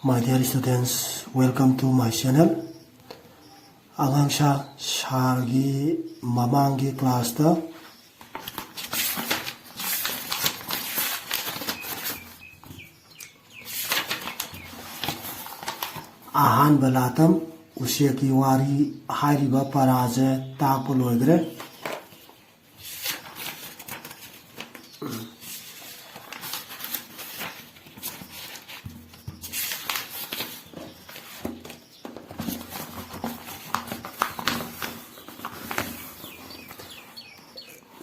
My dear students, welcome to my channel. Angangsha Shargi Mamangi class da Ahan Balatam Usheki Wari Hairiba Paraze Tapoloidre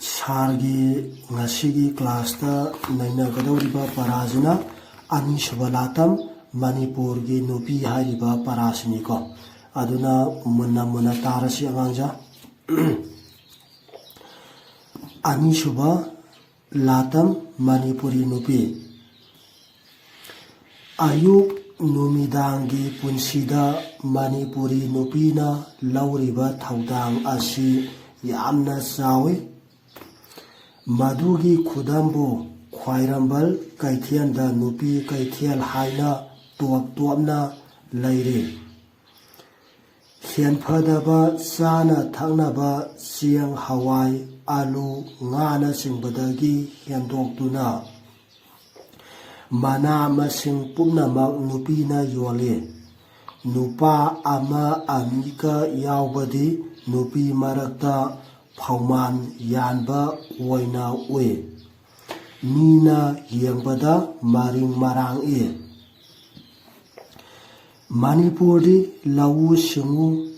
Shargi Ngasigi class da Naina Gadoriba Parazina Anishbalatam Manipurgi Nupi Hairiba Parasiniko Aduna Muna Tarasi Anganja Anishuba Latam Manipuri Nupi Ayuk Numidangi Punsida Manipuri Nupina Lauriba Taudang Asi Yamna Sawi Madugi Kudambu Khwairambal Kaithianda Nupi Kaithial Haina Tuamna Lairi Hianphadaba Sana Thangnaba Siang Hawai Alu Ngana Singbadagi Hiandoktuna Mana Masing Pumnamak Nupina Yole Nupa Ama Amika Yaubadi Nupi Marakta Pauman Yanba Waina Ue Nina Yangbada Maring Marang E Manipuri Lau Singu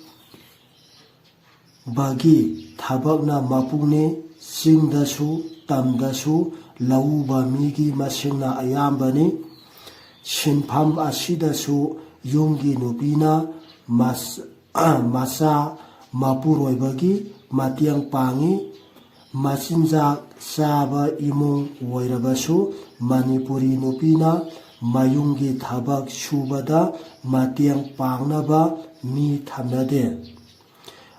Bagi Tabakna Mapune Singdasu Tamdasu Lau Bamigi Masingna Ayambani Shinpam Asidasu Yungi Nupina Masa Mapuroi Bagi Matiang Pangi Masinjak Saba Imung Wairabasu Manipuri Nupina Mayungi Tabak Shubada Matiang Pangnaba Mi Thamnade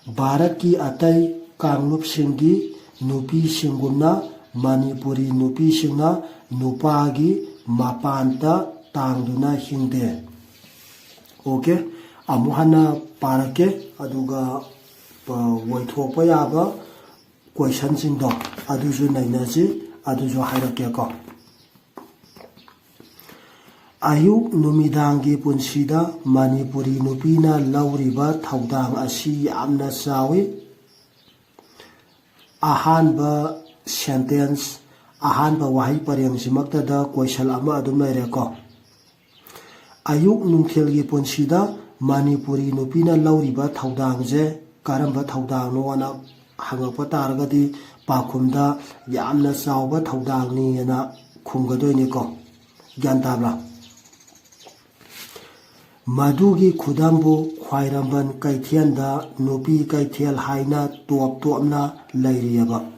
Bharati Atai Kanglup Singi Nupi Singumna Manipuri Nupi Singna Nupagi Mapanta Tangduna Hingde Okay Amuhana Parake Aduga Waithokpa yaba question singdo aduju nainaji aduju hairake Ayuk Numidangi Punsida Manipuri Nupina Lauriba Taudang Asi Yamna Sawi Ahanba sentence Ahanba Wahi Pareng Simaktada question ama adum laireko Ayuk Nungthilgi Punsida Manipuri Nupina Lauriba Taudang je Karamba Taudang Noana Hangapa Targadi Pakumda Yamna Sauba Taudang ni na Kungadoiniko Gantabla Madugi Kudambu Khwairamban Kaithianda Nupi Kaithial Haina Tuamna Lairiaba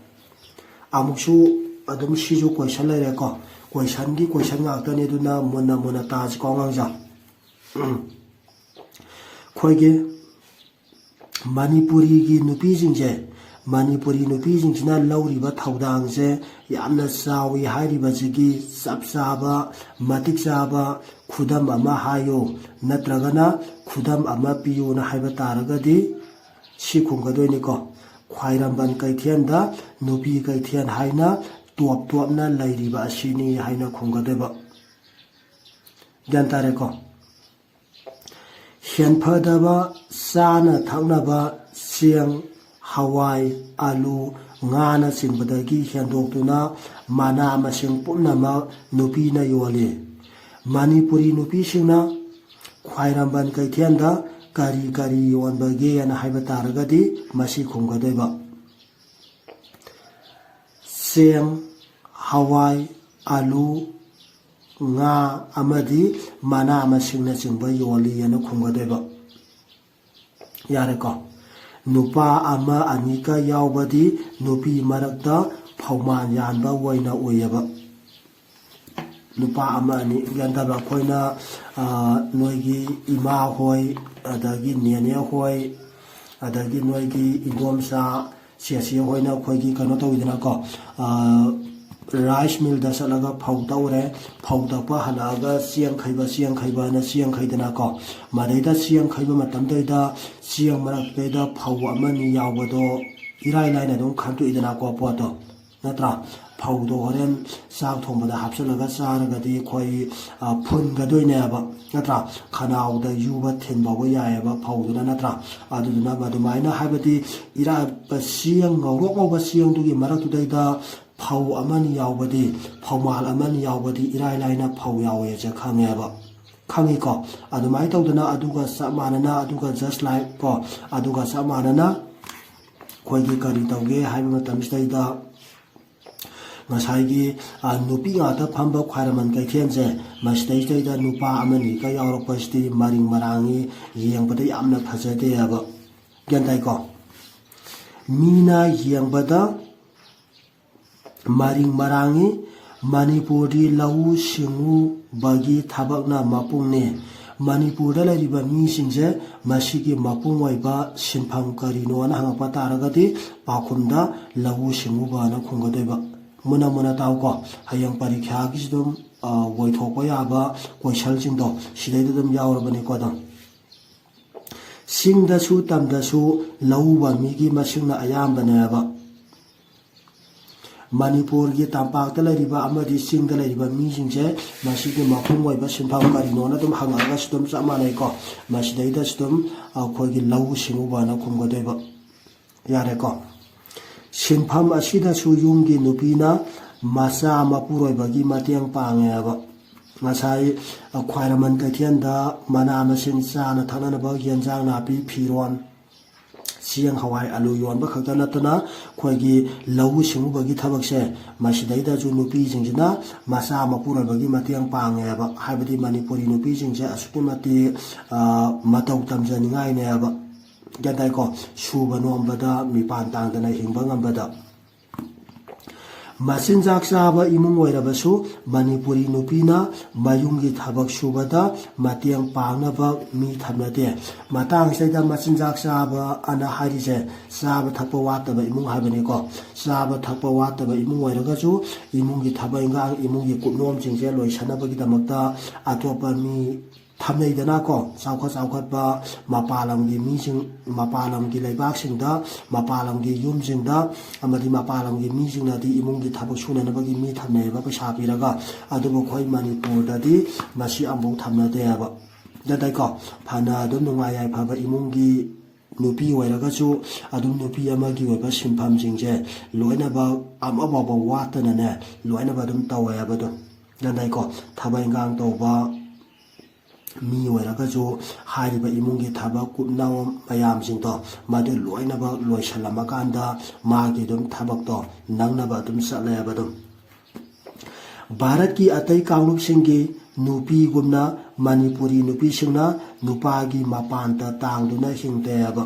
Amukshu Adum Shiju question laireko question gi question ngakta duna muna taj kongangja Khoige Manipuri gi Nupi Jingje Manipuri Nupi Jingna Lauriba Taudang je Yamna Sawi Hairiba Jigi Sapsaba Matik Saba Khudam Ama Hayo Natragana Khudam Ama Piyu na Haiba Taragadi Shikungadoiniko Khwairamban Kaithianda Nupi Kaithian Haina Tuamna Lairiba Asini Haina Kungadeba Gantareko Hianphadaba Sana Thangnaba Siang Hawai Alu Ngana Singbadagi Hiandoktuna Mana Masing Pumnama Nupina Yole Manipuri Nupi Singna Khwairamban Kaithianda Kari Yonbage and Haibataragadi Masi Kungadeba Siang Hawai Alu Nga Amadi Mana Masingna Singba Yoli and Kungadeba Yareko Nupa Ama Anika Yaubadi Nupi Marakta Pauman Yanba Waina Uyaba Nupa Ama Ani Gandaba Koina Noigi Ima Hoi Adagi Niania Hoi Adagi Noigi Igomsa Siasi Hoina Koigi Kanoto Widinako rice mill दा चलगा फौ तौरे फौ तपा हलागा सियंग खैबा ना सियंग खैदना को मदैदा सियंग खैबा मतमदैदा सियंग मरक्तैदा फौ अमनि यावबदो इराय लाइना दum खंतु इदना को पोतो नत्रा फौदो होरेन साग थोंबदा हापसलगा चारगदी खोई फुनगदोइनेबा नत्रा खनाउदा युबा थिनबाबो यायबा फौदुना नत्रा अदुदुना मदुमाइना हाबदी इरा सियंग ngौरोकौबा सियंग दुगी मरक्तुदैदा फौ अमनि यावबदी फौमाल अमनि यावबदी इराय लाइना फौ यावे जे खंगेबा खंगी को अदुमाइ तौदना अदुगा समानना अदुगा जस्ट लाइक को अदुगा समानना खोइगी करी तौगे हाइबा मतमसिदैदा ngसाइगी नुपी गाता फंबा ख्वाइरमन कैथेनजे मसिदैदा नुपा अमनि का यावरपसति मरिंग मरांगी येंगबदा यामना फजदे अब गेंदाइ को मीना येंगबदा मरिंग मरांगी मणिपुरी लौ सिंगु बगी थबकना मपुंगने मणिपुरदा लैरिबा मीसिंगजे मसिगी मपुंग ओइबा सिनफम करिनो ना हंगपा तारगदि पाखुमदा लौ सिंगु बाना खुंगदोइबा मुना मुना ताउको हयंग परीक्षा गिसदुम वोइथोको याबा क्वेश्चन सिंगदो सिदैदुम यावरबने कोदम सिंगदसु तमदसु लौबा मीगी मसिंगना अयामबनेबा मणिपुर की तंपाक लैरिबा अमदि सिंग लैरिबा मीसिंगसे मसिगी मफुंग ओइबा सिनफम करिनोना दुम हंगागा सुदुम चमानैको मसिदैदा सुदुम अखोइगी लौ सिंगुबाना खुंगदोइबा यारेको सिनफम असिदसु युंगी नुपीना मचा मपुरोइबगी मतेंग पांगेबा ngसाइ ख्वाइरमन कैथेनदा मना मसिंग चाना थननबा येंजांग नापी फिरोन सियंग हवाई आलू योनबा खक्ता नतना खोइगी लौ सिंगुबगी थबकसे मसिदैदा जु नुपी जिंजना मचा मपुरोइबगी मतेंग पांगेबा हाइबदी मणिपुरी नुपी जिंजे असुकी मति मतौ तमजनिंगाइनेबा गेंदाइ को सुबा नोमबदा मिपान तांगदना हिंबा ngambada मसिनजाक चाबा इमुंग ओइरबसु मणिपुरी नुपीना मयुंगी थबक सुबदा मतेंग पांगनबा मी थमनदे मतांग सैदा मसिनजाक चाबा अना हारिजे चाबा थकपा वातबा इमुंग हाबनेको चाबा थकपा वातबा इमुंग ओइरगसु इमुंगी थबैंगा इमुंगी कुपनोम जिंजे लोइसनबगी दमकता अतोपा मी थमनैदना को चाउखटबा मपालमगी मीसिंग मपालमगी लैबाकसिंगदा मपालमगी युमसिंगदा अमदि मपालमगी मीसिंगनादि इमुंगी थबक सुननबगी मी थमनैबा पैसा पिरगा अदुबो खोइ मणिपुरददि मसि अम्बौ थमनदेबा ददाइको फना अदुम नुंगाय याइफाबा इमुंगी नुपी ओइरगसु अदुम नुपी अमगी ओइबा सिनफमसिंगजे लोइनबा अमबाबा वातनने लोइनबा अदुम तवयाबदो ददाइको थबैंगांग तौबा मी ओइरगसु हारिबा इमुंगी थबक कुपनाव मयामसिंगतो मदु लोइनबा लोइसलमकांदा मागी दुम थबकतो नंगनबा दुम सलेबदुम भारत की अतै कांगलुपसिंगी नुपी गुमना मणिपुरी नुपीसिंगना नुपागी मपानता तांगदुना हिंगदेबा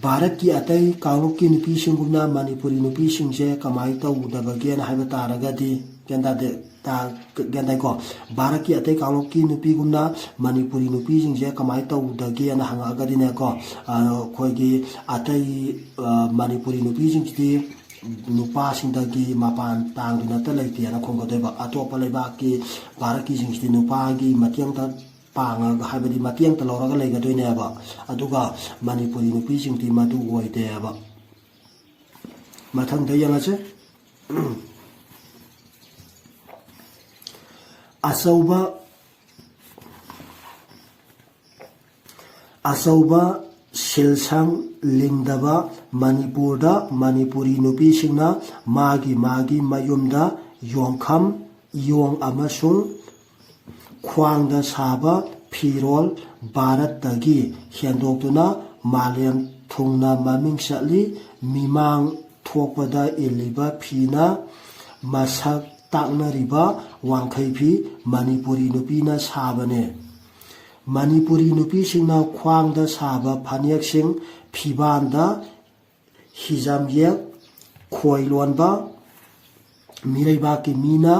भारत की अतै कांगलुप की नुपीसिंगुमना मणिपुरी नुपीसिंगजे कमाई तौदबगेन हाइबा तारगदि गेंदाइ को भारत की अतै कांगलुप की नुपीगुमना मणिपुरी नुपीसिंगजे कमाई तौदगेन हंगागदिने को खोइगी अतै मणिपुरी नुपीसिंगदि नुपासिंगदगी मपान तांगदुना लैतेना खोंगदोइबा अतोपा लैबाकि भारत की सिंगदि नुपागी मतेंगता पांगा हाइबदि मतेंगता लौरगा लैगदोइनेबा अदुगा मणिपुरी नुपीसिंगदि मदु ओइदेबा मथंगदा यंगसे अचौबा सिलसांग लिंगदबा मणिपुरदा मणिपुरी नुपीसिंगना मागी मयुमदा योंखम योंग अमसुंग ख्वांगदा साबा फिरोल भारतदगी हेंदोक्तुना मालेम थुंगना ममिंग चली मिमांग थोकपदा इलिबा फीना मसक ताकनरिबा वांखैफी मणिपुरी नुपीना साबने मणिपुरी नुपीसिंगना ख्वांगदा साबा फानेकसिंग फिबानदा हिजामयेक खोइलोनबा मिरैबाकी मीना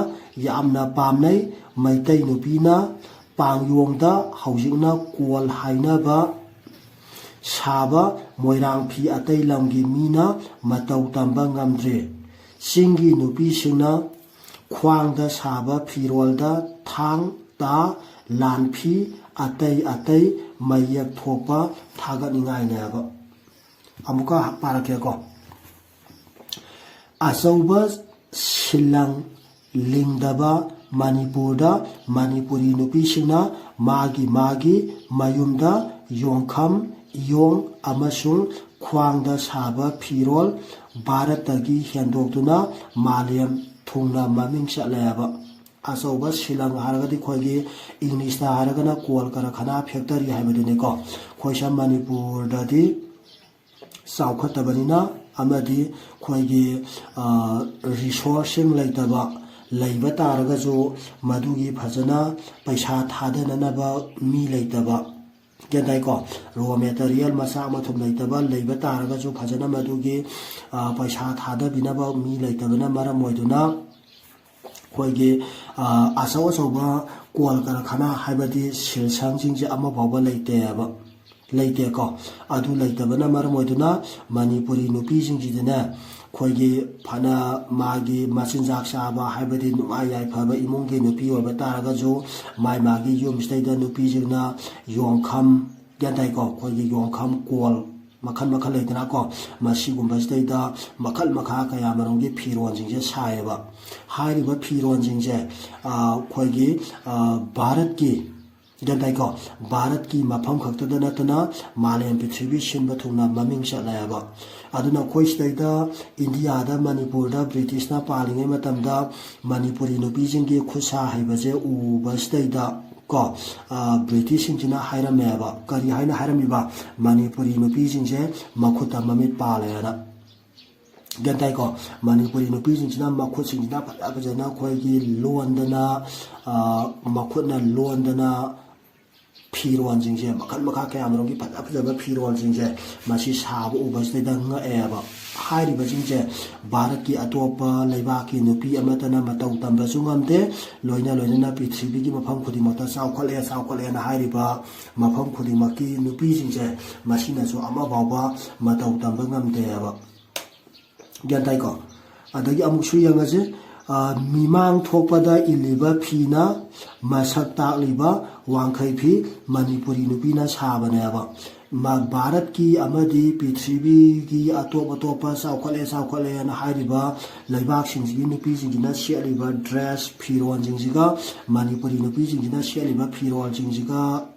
यामना पामनै मैतै नुपीना पांगयोंगदा हौजिकना कोल हाइनबा साबा मोइरांग फी अतै लमगी मीना मतौ तंबा ngamdre ꯆꯤꯡꯒꯤ ꯅꯨꯄꯤꯁꯤꯡꯅ ꯈ꯭ꯋꯥꯡꯗ ꯁꯥꯕ ꯐꯤꯔꯣꯜꯗ ꯊꯥꯡ ꯇꯥ ꯂꯥꯟꯐꯤ ꯑꯇꯩ ꯑꯇꯩ ꯃꯌꯦꯛ ꯊꯣꯛꯄ ꯊꯥꯒꯠꯅꯤꯡꯉꯥꯏꯅꯦꯕ ꯑꯃꯨꯛꯀ ꯄꯥꯔꯛꯀꯦꯀꯣ ꯑꯆꯧꯕ ꯁꯤꯜꯂꯪ ꯂꯤꯡꯗꯕ ꯃꯅꯤꯄꯨꯔꯗ ꯃꯅꯤꯄꯨꯔꯤ ꯅꯨꯄꯤꯁꯤꯡꯅ ꯃꯥꯒꯤ ꯃꯌꯨꯝꯗ ꯌꯣꯡꯈꯝ ꯏꯌꯣꯡ ꯑꯃꯁꯨꯡ ꯈ꯭ꯋꯥꯡꯗ ꯁꯥꯕ ꯐꯤꯔꯣꯜ ꯚꯥꯔꯠꯇꯒꯤ ꯍꯦꯟꯗꯣꯛꯇꯨꯅ ꯃꯥꯂꯦꯝ ꯊꯨꯡꯅ ꯃꯃꯤꯡ ꯆꯠꯂꯦꯕ ꯑꯆꯧꯕ ꯁꯤꯜꯂꯪ ꯍꯥꯏꯔꯒꯗꯤ ꯑꯩꯈꯣꯏꯒꯤ ꯏꯪꯂꯤꯁꯇ ꯍꯥꯏꯔꯒꯅ ꯀꯣꯜ ꯀꯔꯈꯅꯥ ꯐꯦꯛꯇꯔꯤ ꯍꯥꯏꯕꯗꯨꯅꯤꯀꯣ ꯑꯩꯈꯣꯏ ꯁꯝ ꯃꯅꯤꯄꯨꯔꯗꯗꯤ ꯆꯥꯎꯈꯠꯇꯕꯅꯤꯅ ꯑꯃꯗꯤ ꯑꯩꯈꯣꯏꯒꯤ ꯔꯤꯁꯣꯔꯁꯁꯤꯡ ꯂꯩꯕ ꯇꯥꯔꯒꯁꯨ ꯃꯗꯨꯒꯤ ꯐꯖꯅ ꯄꯩꯁꯥ ꯊꯥꯗꯅꯅꯕ ꯃꯤ ꯂꯩꯇꯕ ꯒ꯭ꯌꯥꯟ ꯇꯥꯏꯀꯣ ꯔꯣ ꯃꯦꯇꯔꯤꯌꯦꯜ ꯃꯆꯥꯛ ꯃꯊꯨꯝ ꯂꯩꯕ ꯇꯥꯔꯒꯁꯨ ꯐꯖꯅ ꯃꯗꯨꯒꯤ ꯄꯩꯁꯥ ꯊꯥꯗꯕꯤꯅꯕ ꯃꯤ ꯂꯩꯇꯕꯅ ꯃꯔꯝ ꯑꯣꯏꯗꯨꯅ ꯑꯩꯈꯣꯏꯒꯤ ꯑꯆꯧꯕ ꯀꯣꯜ ꯀꯔꯈꯅꯥ ꯍꯥꯏꯕꯗꯤ ꯁꯤꯜꯁꯪꯁꯤꯡꯁꯦ ꯑꯃꯐꯥꯎꯕ ꯂꯩꯇꯦꯀꯣ ꯑꯗꯨ ꯂꯩꯇꯕꯅ ꯃꯔꯝ ꯑꯣꯏꯗꯨꯅ ꯃꯅꯤꯄꯨꯔꯤ ꯅꯨꯄꯤꯁꯤꯡꯁꯤꯗꯅꯦ ꯑꯩꯈꯣꯏꯒꯤ ꯐꯅ ꯃꯥꯒꯤ ꯃꯆꯤꯟꯖꯥꯛ ꯆꯥꯕ ꯍꯥꯏꯕꯗꯤ ꯅꯨꯡꯉꯥꯏ ꯌꯥꯏꯐꯕ ꯏꯃꯨꯡꯒꯤ ꯅꯨꯄꯤ ꯑꯣꯏꯕ ꯇꯥꯔꯒꯁꯨ ꯃꯥꯒꯤ ꯌꯨꯝꯁꯤꯗꯩꯗ ꯅꯨꯄꯤꯁꯤꯡꯅ ꯌꯣꯡꯈꯝ ꯒ꯭ꯌꯥꯟ ꯇꯥꯏꯀꯣ ꯑꯩꯈꯣꯏꯒꯤ ꯌꯣꯡꯈꯝ ꯀꯣꯜ ꯃꯈꯜ ꯂꯩꯗꯅꯀꯣ ꯃꯁꯤꯒꯨꯝꯕꯁꯤꯗꯩꯗ ꯃꯈꯜ ꯃꯈꯥ ꯀꯌꯥꯃꯔꯨꯝꯒꯤ ꯐꯤꯔꯣꯜꯁꯤꯡꯁꯦ ꯁꯥꯏꯌꯦꯕ ꯍꯥꯏꯔꯤꯕ ꯐꯤꯔꯣꯜꯁꯤꯡꯁꯦ ꯑꯩꯈꯣꯏꯒꯤ ꯚꯥꯔꯠꯀꯤ ꯒ꯭ꯌꯥꯟ ꯇꯥꯏꯀꯣ ꯚꯥꯔꯠꯀꯤ ꯃꯐꯝ ꯈꯛꯇꯗ ꯅꯠꯇꯅ ꯃꯥꯂꯦꯝ ꯄ꯭ꯔꯤꯊꯤꯕꯤ ꯁꯤꯟꯕ ꯊꯨꯡꯅ ꯃꯃꯤꯡ ꯆꯠꯂꯦꯕ ꯑꯗꯨꯅ ꯑꯩꯈꯣꯏ ꯁꯤꯗꯩꯗ ꯏꯟꯗꯤꯌꯥꯗ ꯃꯅꯤꯄꯨꯔꯗ ꯕ꯭ꯔꯤꯇꯤꯁꯅ ꯄꯥꯜꯂꯤꯉꯩ ꯃꯇꯝꯗ ꯃꯅꯤꯄꯨꯔꯤ ꯅꯨꯄꯤꯁꯤꯡꯒꯤ ꯈꯨꯠ ꯁꯥ ꯍꯩꯕꯁꯦ ꯎꯕꯁꯤꯗꯩꯗ ꯀꯣ ꯕ꯭ꯔꯤꯇꯤꯁꯁꯤꯡꯁꯤꯅ ꯍꯥꯏꯔꯝꯃꯦꯕ ꯀꯔꯤ ꯍꯥꯏꯅ ꯍꯥꯏꯔꯝꯃꯤꯕ ꯃꯅꯤꯄꯨꯔꯤ ꯅꯨꯄꯤꯁꯤꯡꯁꯦ ꯃꯈꯨꯠꯇ ꯃꯃꯤꯠ ꯄꯥꯜꯂꯦꯅ ꯒ꯭ꯌꯥꯟ ꯇꯥꯏꯀꯣ ꯃꯅꯤꯄꯨꯔꯤ ꯅꯨꯄꯤꯁꯤꯡꯁꯤꯅ ꯃꯈꯨꯠꯁꯤꯡꯁꯤꯅ ꯐꯖꯅ ꯑꯩꯈꯣꯏꯒꯤ ꯂꯣꯟꯗꯅ ꯃꯈꯨꯠꯅ ꯂꯣꯟꯗꯅ ꯐꯤꯔꯣꯜꯁꯤꯡꯁꯦ ꯃꯈꯜ ꯃꯈꯥ ꯀꯌꯥꯃꯔꯨꯝꯒꯤ ꯐꯖꯕ ꯐꯤꯔꯣꯜꯁꯤꯡꯁꯦ ꯃꯁꯤ ꯁꯥꯕ ꯎꯕꯁꯤꯗꯩꯗ ꯉꯛꯑꯦꯕ ꯍꯥꯏꯔꯤꯕꯁꯤꯡꯁꯦ ꯚꯥꯔꯠꯀꯤ ꯑꯇꯣꯞꯄ ꯂꯩꯕꯥꯛꯀꯤ ꯅꯨꯄꯤ ꯑꯃꯠꯇꯅ ꯃꯇꯧ ꯇꯝꯕꯁꯨ ꯉꯝꯗꯦ ꯂꯣꯏꯅꯅ ꯄ꯭ꯔꯤꯊꯤꯕꯤꯒꯤ ꯃꯐꯝ ꯈꯨꯗꯤꯡꯃꯛꯇ ꯆꯥꯎꯈꯠꯂꯦꯅ ꯍꯥꯏꯔꯤꯕ ꯃꯐꯝ ꯈꯨꯗꯤꯡꯃꯛꯀꯤ ꯅꯨꯄꯤꯁꯤꯡꯁꯦ ꯃꯁꯤꯅꯁꯨ ꯑꯃꯐꯥꯎꯕ ꯃꯇꯧ ꯇꯝꯕ ꯉꯝꯗꯦꯕ ꯒ꯭ꯌꯥꯟ ꯇꯥꯏꯀꯣ ꯑꯗꯒꯤ ꯑꯃꯨꯛꯁꯨ ꯌꯦꯡꯉꯁꯤ ꯃꯤꯃꯥꯡ ꯊꯣꯛꯄꯗ ꯏꯜꯂꯤꯕ ꯐꯤꯅ ꯃꯁꯛ ꯇꯥꯛꯂꯤꯕ ꯋꯥꯡꯈꯩ ꯐꯤ ꯃꯅꯤꯄꯨꯔꯤ ꯅꯨꯄꯤꯅ ꯁꯥꯕꯅꯦꯕ ꯚꯥꯔꯠꯀꯤ ꯑꯃꯗꯤ ꯄ꯭ꯔꯤꯊꯤꯕꯤꯒꯤ ꯑꯇꯣꯞꯄ ꯆꯥꯎꯈꯠꯂꯦꯅ ꯍꯥꯏꯔꯤꯕ ꯂꯩꯕꯥꯛꯁꯤꯡꯁꯤꯒꯤ ꯅꯨꯄꯤꯁꯤꯡꯁꯤꯅ ꯁꯦꯠꯂꯤꯕ ꯗ꯭ꯔꯦꯁ ꯐꯤꯔꯣꯜꯁꯤꯡꯁꯤꯒ ꯃꯅꯤꯄꯨꯔꯤ ꯅꯨꯄꯤꯁꯤꯡꯁꯤꯅ ꯁꯦꯠꯂꯤꯕ ꯐꯤꯔꯣꯜꯁꯤꯡꯁꯤꯒ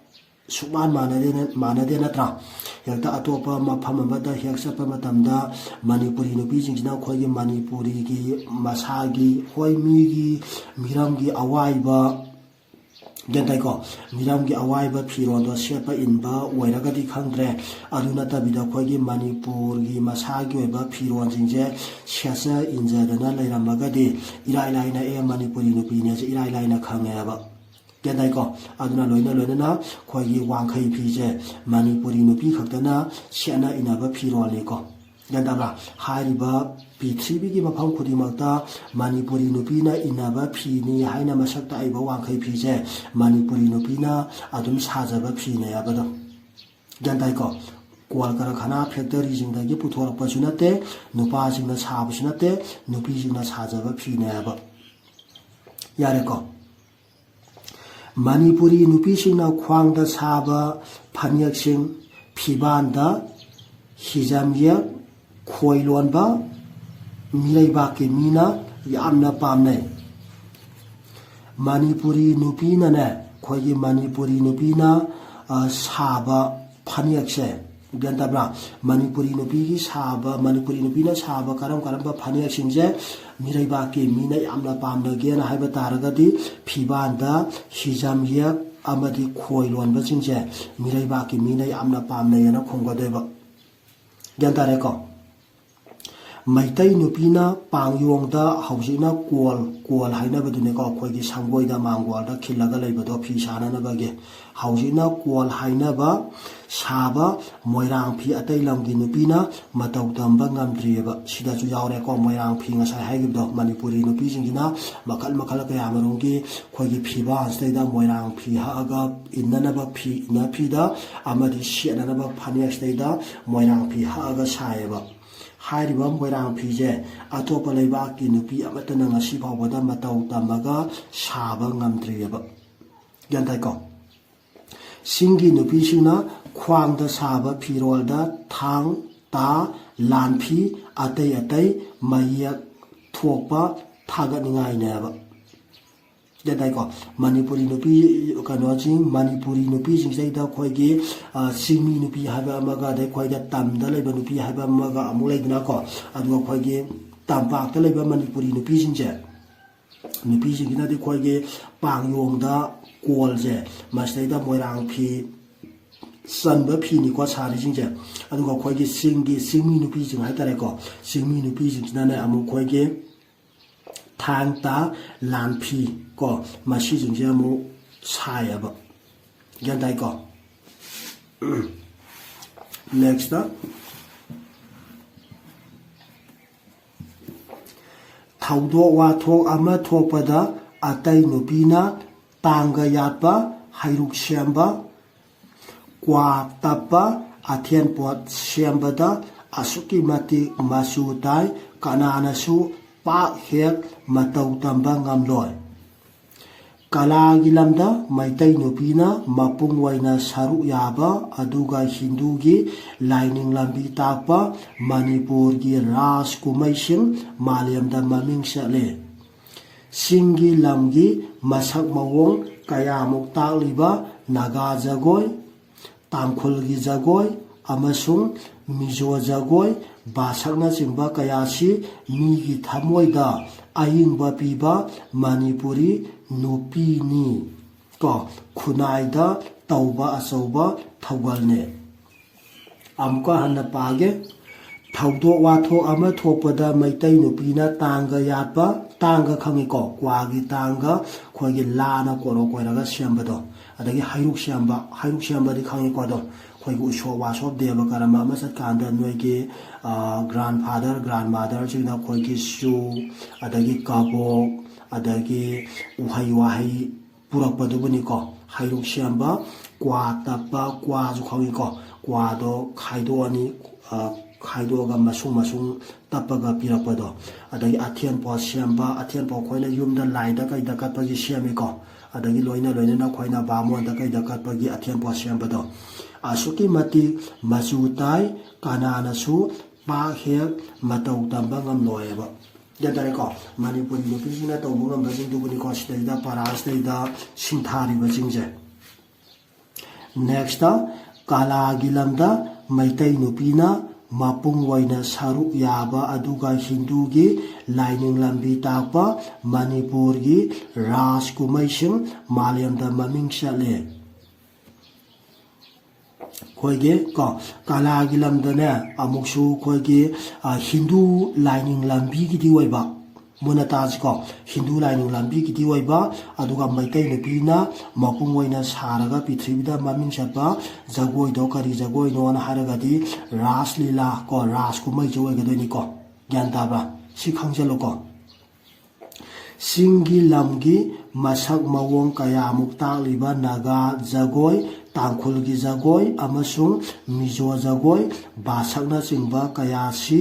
ꯁꯨꯛꯃꯥꯟ ꯃꯥꯟꯅꯗꯦ ꯅꯠꯇ꯭ꯔꯥ ꯍꯦꯛꯇ ꯑꯇꯣꯞꯄ ꯃꯐꯝ ꯑꯃꯗ ꯍꯦꯛ ꯆꯠꯄ ꯃꯇꯝꯗ ꯃꯅꯤꯄꯨꯔꯤ ꯅꯨꯄꯤꯁꯤꯡꯁꯤꯅ ꯑꯩꯈꯣꯏꯒꯤ ꯃꯅꯤꯄꯨꯔꯤꯒꯤ ꯃꯁꯥꯒꯤ ꯍꯣꯏ ꯃꯤꯔꯝꯒꯤ ꯑꯋꯥꯏꯕ ꯒ꯭ꯌꯥꯟ ꯇꯥꯏꯀꯣ ꯃꯤꯔꯝꯒꯤ ꯑꯋꯥꯏꯕ ꯐꯤꯔꯣꯜꯗꯣ ꯁꯦꯠꯄ ꯏꯟꯕ ꯑꯣꯏꯔꯒꯗꯤ ꯈꯪꯗ꯭ꯔꯦ ꯑꯗꯨ ꯅꯠꯇꯕꯤꯗ ꯑꯩꯈꯣꯏꯒꯤ ꯃꯅꯤꯄꯨꯔꯒꯤ ꯃꯁꯥꯒꯤ ꯑꯣꯏꯕ ꯐꯤꯔꯣꯜꯁꯤꯡꯁꯦ ꯁꯦꯠꯆ ꯏꯟꯖꯗꯅ ꯂꯩꯔꯝꯃꯒꯗꯤ ꯏꯔꯥꯏ ꯂꯥꯏꯅ ꯃꯅꯤꯄꯨꯔꯤ ꯅꯨꯄꯤꯅꯦꯁꯦ ꯏꯔꯥꯏ ꯂꯥꯏꯅ ꯈꯪꯉꯦꯕ ꯒ꯭ꯌꯥꯟ ꯇꯥꯏꯀꯣ ꯑꯗꯨꯅ ꯂꯣꯏꯅꯅ ꯑꯩꯈꯣꯏꯒꯤ ꯋꯥꯡꯈꯩ ꯐꯤꯁꯦ ꯃꯅꯤꯄꯨꯔꯤ ꯅꯨꯄꯤ ꯈꯛꯇꯅ ꯁꯦꯠꯅ ꯏꯟꯅꯕ ꯐꯤꯔꯣꯜꯅꯤꯀꯣ ꯒ꯭ꯌꯥꯟ ꯇꯥꯕ꯭ꯔꯥ ꯍꯥꯏꯔꯤꯕ ꯄ꯭ꯔꯤꯊꯤꯕꯤꯒꯤ ꯃꯐꯝ ꯈꯨꯗꯤꯡꯃꯛꯇ ꯃꯅꯤꯄꯨꯔꯤ ꯅꯨꯄꯤꯅ ꯏꯟꯅꯕ ꯐꯤꯅꯤ ꯍꯥꯏꯅ ꯃꯁꯛ ꯇꯥꯛꯏꯕ ꯋꯥꯡꯈꯩ ꯐꯤꯁꯦ ꯃꯅꯤꯄꯨꯔꯤ ꯅꯨꯄꯤꯅ ꯑꯗꯨꯝ ꯁꯥꯖꯕ ꯐꯤꯅꯦ ꯍꯥꯏꯕꯗꯣ ꯒ꯭ꯌꯥꯟ ꯇꯥꯏꯀꯣ ꯀꯣꯜ ꯀꯔꯈꯅꯥ ꯐꯦꯛꯇꯔꯤꯁꯤꯡꯗꯒꯤ ꯄꯨꯊꯣꯔꯛꯄꯁꯨ ꯅꯠꯇꯦ ꯅꯨꯄꯥꯁꯤꯡꯅ ꯁꯥꯕꯁꯨ ꯅꯠꯇꯦ ꯅꯨꯄꯤꯁꯤꯡꯅ ꯁꯥꯖꯕ ꯐꯤꯅꯦ ꯍꯥꯏꯕ ꯌꯥꯔꯦꯀꯣ ꯃꯅꯤꯄꯨꯔꯤ ꯅꯨꯄꯤꯁꯤꯡꯅ ꯈ꯭ꯋꯥꯡꯗ ꯁꯥꯕ ꯐꯅꯦꯛꯁꯤꯡ ꯐꯤꯕꯥꯟꯗ ꯍꯤꯖꯝ ꯌꯦꯛ ꯈꯣꯏ ꯂꯣꯟꯕ ꯃꯤꯔꯩꯕꯥꯛꯀꯤ ꯃꯤꯅ ꯌꯥꯝꯅ ꯄꯥꯝꯅꯩ ꯃꯅꯤꯄꯨꯔꯤ ꯅꯨꯄꯤꯅꯅꯦ ꯑꯩꯈꯣꯏꯒꯤ ꯃꯅꯤꯄꯨꯔꯤ ꯅꯨꯄꯤꯅ ꯁꯥꯕ ꯐꯅꯦꯛꯁꯦ ꯒ꯭ꯌꯥꯟ ꯇꯥꯕ꯭ꯔꯥ ꯃꯅꯤꯄꯨꯔꯤ ꯅꯨꯄꯤꯅ ꯁꯥꯕ ꯀꯔꯝꯕ ꯐꯅꯦꯛꯁꯤꯡꯁꯦ ꯃꯤꯔꯩꯕꯥꯛꯀꯤ ꯃꯤꯅ ꯌꯥꯝꯅ ꯄꯥꯝꯅꯒꯦꯅ ꯍꯥꯏꯕ ꯇꯥꯔꯒꯗꯤ ꯐꯤꯕꯥꯟꯗ ꯍꯤꯖꯝ ꯌꯦꯛ ꯑꯃꯗꯤ ꯈꯣꯏ ꯂꯣꯟꯕꯁꯤꯡꯁꯦ ꯃꯤꯔꯩꯕꯥꯛꯀꯤ ꯃꯤꯅ ꯌꯥꯝꯅ ꯄꯥꯝꯅꯩꯑꯅ ꯈꯨꯝꯒꯗꯣꯏꯕ ꯒ꯭ꯌꯥꯟ ꯇꯥꯔꯦꯀꯣ ꯃꯩꯇꯩ ꯅꯨꯄꯤꯅ ꯄꯥꯡꯌꯣꯡꯗ ꯍꯧꯖꯤꯛꯅ ꯀꯣꯜ ꯍꯥꯏꯅꯕꯗꯨꯅꯦꯀꯣ ꯑꯩꯈꯣꯏꯒꯤ ꯁꯪꯒꯣꯏꯗ ꯃꯥꯡꯒꯣꯜꯗ ꯈꯤꯜꯂꯒ ꯂꯩꯕꯗꯣ ꯐꯤ ꯁꯥꯅꯅꯕꯒꯤ ꯍꯧꯖꯤꯛꯅ ꯀꯣꯜ ꯍꯥꯏꯅꯕ ꯁꯥꯕ ꯃꯣꯏꯔꯥꯡ ꯐꯤ ꯑꯇꯩ ꯂꯝꯒꯤ ꯅꯨꯄꯤꯅ ꯃꯇꯧ ꯇꯝꯕ ꯉꯝꯗ꯭ꯔꯤꯑꯕ ꯁꯤꯗꯁꯨ ꯌꯥꯎꯔꯦꯀꯣ ꯃꯣꯏꯔꯥꯡ ꯐꯤ ꯉꯁꯥꯏ ꯍꯥꯏꯈꯤꯕꯗꯣ ꯃꯅꯤꯄꯨꯔꯤ ꯅꯨꯄꯤꯁꯤꯡꯁꯤ나 ꯃꯈꯜ ꯀꯌꯥꯃꯔꯨꯝꯒꯤ ꯑꯩꯈꯣꯏꯒꯤ ꯐꯤꯕꯥꯟꯁꯤꯗꯩꯗ ꯃꯣꯏꯔꯥꯡ ꯐꯤ ꯍꯛꯑꯒ ꯏꯟꯅꯅꯕ ꯐꯤꯗ ꯑꯃꯗꯤ ꯁꯦꯠꯅꯅꯕ ꯐꯅꯦꯛꯁꯤꯗꯩꯗ ꯃꯣꯏꯔꯥꯡ ꯐꯤ ꯍꯛꯑꯒ ꯁꯥꯏꯌꯦꯕ हाइरिबा मोइरांग फीजे अतोप लेबाकी नुपी अमतन ngasi फावबदा मतौ तमगा साबा ngamद्रियबा ग्यानताइको सिंगी नुपी सिंगना ख्वांगदा साबा फिरोलदा थांग ता लानफी अतै अतै मयक थोकपा थागनिंगाइनेबा ग्यानताइको मणिपुरी नुपी कनोजिंग मणिपुरी नुपी सिंगसैदा खोइगे सिंगमी नुपी हाबा अमगा दे खोइदा तमदा लेबा नुपी हाबा अमगा अमु लेदनाको अदुगा खोइगे तमपाकता लेबा मणिपुरी नुपी सिंगजे नुपी सिंगना दे खोइगे पांगयोंगदा कोलजे मसैदा मोइरांग फी सनबा फीनिको सारि सिंगजे अदुगा खोइगे सिंगमी नुपी सिंग हाइतारेको सिंगमी नुपी सिंगना ने अमु खोइगे थांग ता लानफी को मसी जिंजे अमु सायबा ग्यानताइको नेक्स्ट थाउदो वाथोक अमा थोकपदा अतै नुपीना तांगा यातपा हाइरुक सेम्बा क्वा तप्पा अथेन पोत सेम्बदा असुकी मति मासु ताइ कनानासु पाक हेक मतौ तंबा ngamloi कलागी लमदा मैतै नुपीना मपुंग वैना सारु याबा अदुगा हिंदूगी लाइनिंग लंबी ताकपा मणिपुरगी राज कुमैसिंग मालियमदा ममिंग चले सिंगी लमगी मसक मवोंग कयामुक ताकलिबा नागा जगोय तांखुलगी जगोय अमसुंग मिजो जगोय बासकना चिंबा कयासी मीगी थमोइदा अयिंबा पीबा मणिपुरी नुपीनी को खुनाइदा तौबा अचौबा थौगलने अमुका हन्ना पागे थौदो वाथो अमा थोपदा मैतै नुपीना तांगा यातपा तांगा खंगिको क्वागी तांगा खोइगे लाना कोरो कोइरागा सेम्बदो अदगी हाइरुक सेम्बा दि खंगिको दो खोइगे उसो वासोब देबा करमा अमा सत्कांदा नोइगे ग्रांडफादर ग्रांडमदर जिना खोइगे सु अदगी काबोक अदगी उहाई वाहाई पुरकपदुबनिको हाइरुक सेम्बा क्वा तप्पा क्वा जु खंगिको क्वादो खाइदोनी खाइदोगा मसुंग तप्पगा पिरकपदो अदगी अथेन पो सेम्बा अथेन पो खोइना युमदा लाइदा कैदा कटपगी सेमिको अदगी लोइना खोइना बामोनदा कैदा कटपगी अथेन पो सेम्बदो असुकी मति मसु ताइ कनानासु पाक हेक मतौ तंबा ngamloyeba ग्यानतारेको Manipuri नुपीसिना तौबु ngambajing दुबनिको सिदैदा पारासदैदा सिंथारिबा जिंगजे next कालागी lambda Meitei नुपीना मपुंग वैना सारु याबा अदुगा हिंदूगी लाइनिंग लंबी ताकपा मणिपुरगी राज कुमैसिंग मालियमदा ममिंग चले खोइगे को कालागी लमदने अमुकसु खोइगे हिंदू लाइनिंग लंबी गिदी वैबा मुनताज को हिंदू लाइनिंग लंबी गिदी वैबा अदुगा मैतै नुपीना मपुंग वैना सारगा पृथ्वीदा ममिंग चपा जगोय दो करी जगोय नोन हारगादी रासलीला को राज कुमै जगोयगदोनि को ज्ञान ताबा सि खंगजलो सिंगी लमगी मसक मवोंग कयामुक ताकलिबा नागा जगोय तांखुलगी जगोय अमसुंग मिजो जगोय बासकना चिंबा कयासी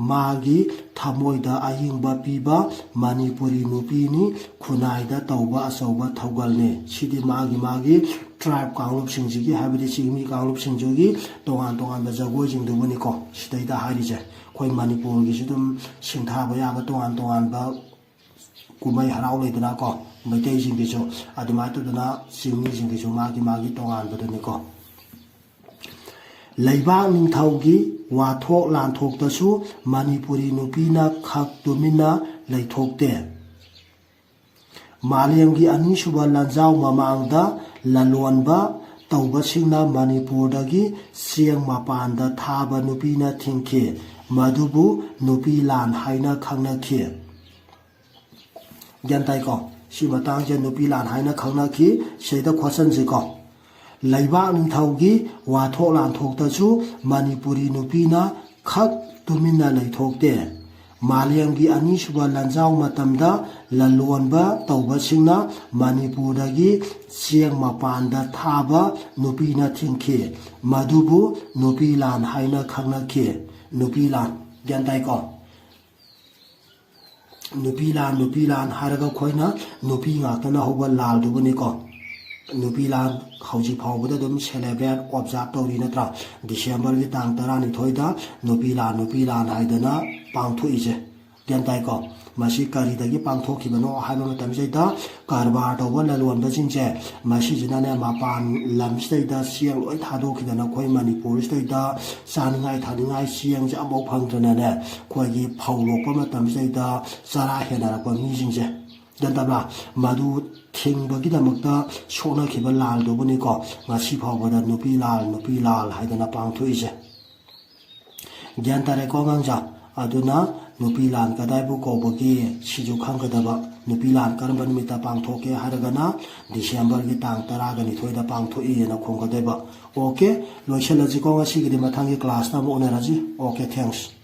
मागी थमोइदा अयिंबा पीबा मणिपुरी नुपीनी खुनाइदा तौबा अचौबा थौगलने सिदी मागी ट्राइब कांगलुप सिंजिगी हाबिदि सिंगमी कांगलुप सिंजुगी तोगान जगोय जिंदुबनिको सिदैदा हारिजे खोइ मणिपुरगी सिदुम सिंथाबा याबा तोगान कुमै हराउ लेदना को मैतै जिंगिसु अदुमा तुदना सिंगमी जिंगिसु मागी तोगान बदनिको लैबाक निंथौगी वाथोक लानथोकतसु मणिपुरी नुपीना खक तुमिना लैथोकते मालेमगी अनिसुबा लंजाव ममांगदा ललोनबा तौबसिंगना मणिपुरदगी सियंग मपानदा थाबा नुपीना थिंखे मधुबु नुपी लान हाइना खंगनाखे ग्यानताइको सि मतांगजे नुपी लान हाइना खंगनाखि सेदा खोसनजिको लैबाक निंथौगी वाथोक लानथोकतसु मणिपुरी नुपीना खक तुमिना लैथोकते मालेमगी अनिसुबा लंजाव मतमदा ललोनबा तौबसिंगना मणिपुरदगी सियंग मपानदा थाबा नुपीना थिंखे मधुबु नुपी लान हाइना खंगनाखे नुपी लान ꯒ꯭ꯌꯥꯟ ꯇꯥꯏꯀꯣ nupi lan haraga khoina nupi ngakna hauba lal dubuniko nupi lan hauji phawbada dum celebrate observe tawri natra December gi tang 12 da nupi lan haidana pangthu ije gyan tai ko masi kari dagi pangthu khibano haiba matam jaida karbar tawba lalwan da jingje masi jinane mapan lam state da siang loi thado khidana khoi Manipur state da saningai thaningai siang ja amo phangdrana ne khoi gi phawlok pa matam jaida sara hena pa mi jingje jantabla madu thingba gi damakta sona khiba lal do buni ko ngasi phawbada nupi lal haidana pangthu ije gyan tare ko gangja aduna nupi lan kadai bu ko bogi siju khangkadaba nupi lan karamba numita pangthoke haragana December gi tang 10 gani thoida pangtho i na khongkadeba okay loishalaji ko ngasi gi mathangi class na mo oneraji okay thanks